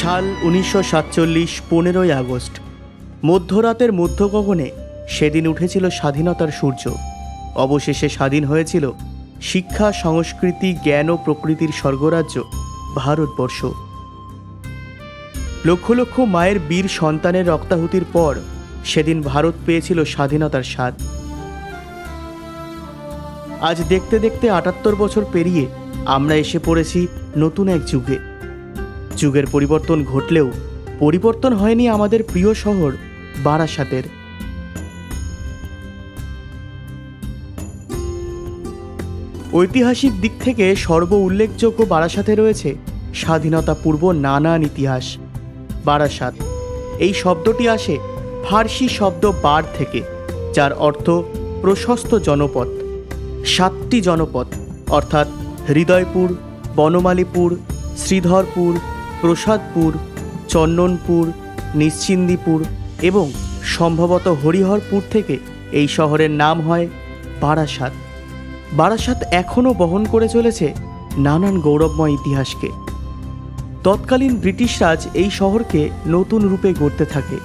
সাল 1947 15ই আগস্ট। মধ্যরাতের মধ্যগগনে সেদিন উঠেছিল স্বাধীনতার সূর্য। অবশেষে স্বাধীন হয়েছিল শিক্ষা, সংস্কৃতি, জ্ঞান ও প্রকৃতির স্বর্গরাজ্য ভারতবর্ষ। লক্ষ লক্ষ মায়ের বীর সন্তানের রক্তাহুতির পর সেদিন ভারত পেয়েছিল স্বাধীনতার স্বাদ। আজ দেখতে দেখতে 78 বছর পেরিয়ে আমরা এসে পড়েছি নতুন এক যুগে। যুগের পরিবর্তন ঘটলেও পরিবর্তন হয়নি আমাদের প্রিয় শহর বারাসাতের। ঐতিহাসিক দিক থেকে সর্ব উল্লেখযোগ্য বারাসাতে রয়েছে স্বাধীনতা পূর্ব নানান ইতিহাস। বারাসাত এই শব্দটি আসে ফার্সি শব্দ বার থেকে, যার অর্থ প্রশস্ত জনপদ। 7টি জনপদ অর্থাৎ হৃদয়পুর, বনমালীপুর, শ্রীধরপুর, প্রসাদপুর, চন্দনপুর, নিশ্চিন্দিপুর এবং সম্ভবত হরিহরপুর থেকে এই শহরের নাম হয় বারাসাত। বারাসাত এখনও বহন করে চলেছে নানান গৌরবময় ইতিহাসকে। তৎকালীন ব্রিটিশ রাজ এই শহরকে নতুন রূপে গড়তে থাকে।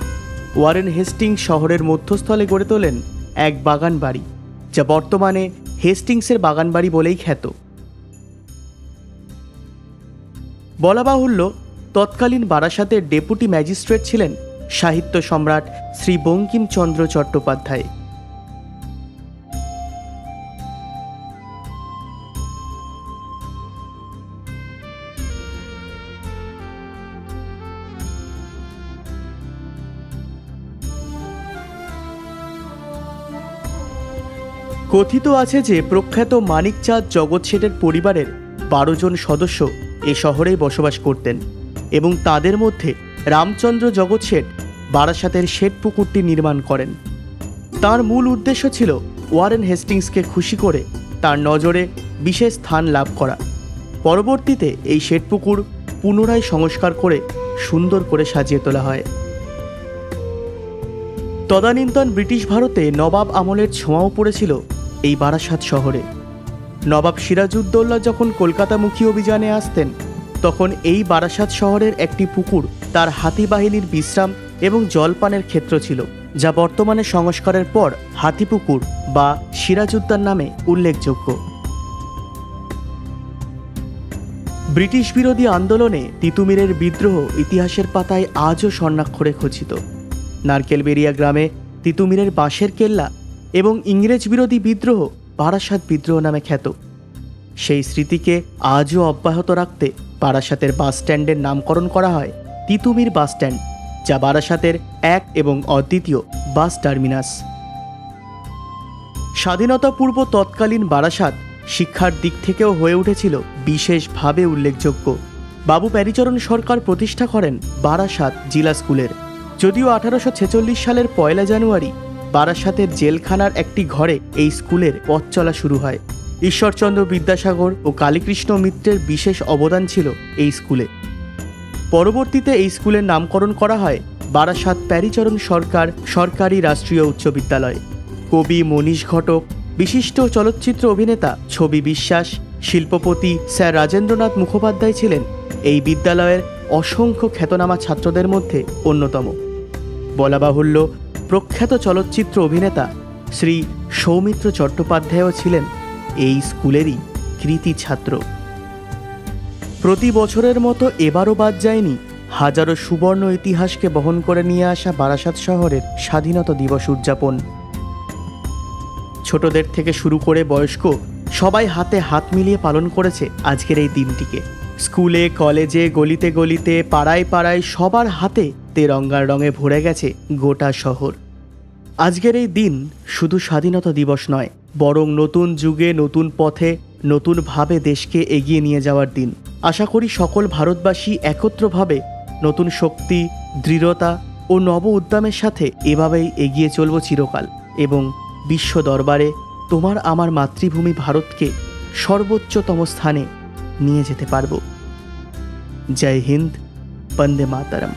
ওয়ারেন হেস্টিংস শহরের মধ্যস্থলে গড়ে তোলেন এক বাগান বাড়ি, যা বর্তমানে হেস্টিংসের বাগান বাড়ি বলেই খ্যাত। বলা বাহুল্য, তৎকালীন বারাসাতের ডেপুটি ম্যাজিস্ট্রেট ছিলেন সাহিত্য সম্রাট শ্রী বঙ্কিমচন্দ্র চট্টোপাধ্যায়। কথিত আছে যে প্রখ্যাত মানিকচাঁদ জগৎ শেঠের পরিবারের 12 জন সদস্য এ শহরেই বসবাস করতেন এবং তাদের মধ্যে রামচন্দ্র জগৎ শেঠ বারাসাতের শেঠ পুকুরটি নির্মাণ করেন। তার মূল উদ্দেশ্য ছিল ওয়ারেন হেস্টিংসকে খুশি করে তার নজরে বিশেষ স্থান লাভ করা। পরবর্তীতে এই শেঠ পুকুর পুনরায় সংস্কার করে সুন্দর করে সাজিয়ে তোলা হয়। তদানীন্তন ব্রিটিশ ভারতে নবাব আমলের ছোঁয়াও পড়েছিল এই বারাসাত শহরে। নবাব সিরাজউদ্দৌলা যখন কলকাতামুখী অভিযানে আসতেন, তখন এই বারাসাত শহরের একটি পুকুর তার হাতি বাহিনীর বিশ্রাম এবং জলপানের ক্ষেত্র ছিল, যা বর্তমানে সংস্কারের পর হাতিপুকুর বা সিরাজউদ্দৌলা নামে উল্লেখযোগ্য। ব্রিটিশ বিরোধী আন্দোলনে তিতুমিরের বিদ্রোহ ইতিহাসের পাতায় আজও স্বর্ণাক্ষরে খচিত। নারকেলবেরিয়া গ্রামে তিতুমিরের বাঁশের কেল্লা এবং ইংরেজ বিরোধী বিদ্রোহ বারাসাত বিদ্রোহ নামে খ্যাত। সেই স্মৃতিকে আজও অব্যাহত রাখতে বারাসাতের বাস স্ট্যান্ডের নামকরণ করা হয় তিতুমির বাস স্ট্যান্ড, যা বারাসাতের এক এবং অদ্বিতীয় বাস টার্মিনাস। স্বাধীনতা পূর্ব তৎকালীন বারাসাত শিক্ষার দিক থেকেও হয়ে উঠেছিল বিশেষভাবে উল্লেখযোগ্য। বাবু প্যারীচরণ সরকার প্রতিষ্ঠা করেন বারাসাত জিলা স্কুলের। যদিও 1846 সালের 1 জানুয়ারি বারাসাতের জেলখানার একটি ঘরে এই স্কুলের পথ চলা শুরু হয়। ঈশ্বরচন্দ্র বিদ্যাসাগর ও কালীকৃষ্ণ মিত্রের বিশেষ অবদান ছিল এই স্কুলে। পরবর্তীতে এই স্কুলের নামকরণ করা হয় বারাসাত প্যারীচরণ সরকার সরকারি রাষ্ট্রীয় উচ্চ বিদ্যালয়। কবি মনীষ ঘটক, বিশিষ্ট চলচ্চিত্র অভিনেতা ছবি বিশ্বাস, শিল্পপতি স্যার রাজেন্দ্রনাথ মুখোপাধ্যায় ছিলেন এই বিদ্যালয়ের অসংখ্য খ্যাতনামা ছাত্রদের মধ্যে অন্যতম। বলা বাহুল্য, প্রখ্যাত চলচ্চিত্র অভিনেতা শ্রী সৌমিত্র চট্টোপাধ্যায়ও ছিলেন এই স্কুলেরই কৃতি ছাত্র। প্রতি বছরের মতো এবারও বাদ যায়নি হাজারো সুবর্ণ ইতিহাসকে বহন করে নিয়ে আসা বারাসাত শহরের স্বাধীনতা দিবস উদযাপন। ছোটদের থেকে শুরু করে বয়স্ক সবাই হাতে হাত মিলিয়ে পালন করেছে আজকের এই দিনটিকে। স্কুলে, কলেজে, গলিতে গলিতে, পাড়ায় পাড়ায় সবার হাতে তেরঙ্গার রঙে ভরে গেছে গোটা শহর। আজকের এই দিন শুধু স্বাধীনতা দিবস নয়, বরং নতুন যুগে, নতুন পথে, নতুনভাবে দেশকে এগিয়ে নিয়ে যাওয়ার দিন। আশা করি সকল ভারতবাসী একত্রভাবে নতুন শক্তি, দৃঢ়তা ও নব উদ্যমের সাথে এভাবেই এগিয়ে চলব চিরকাল এবং বিশ্ব দরবারে তোমার আমার মাতৃভূমি ভারতকে সর্বোচ্চতম স্থানে নিয়ে যেতে পারব। জয় হিন্দ, বন্দে মাতরম।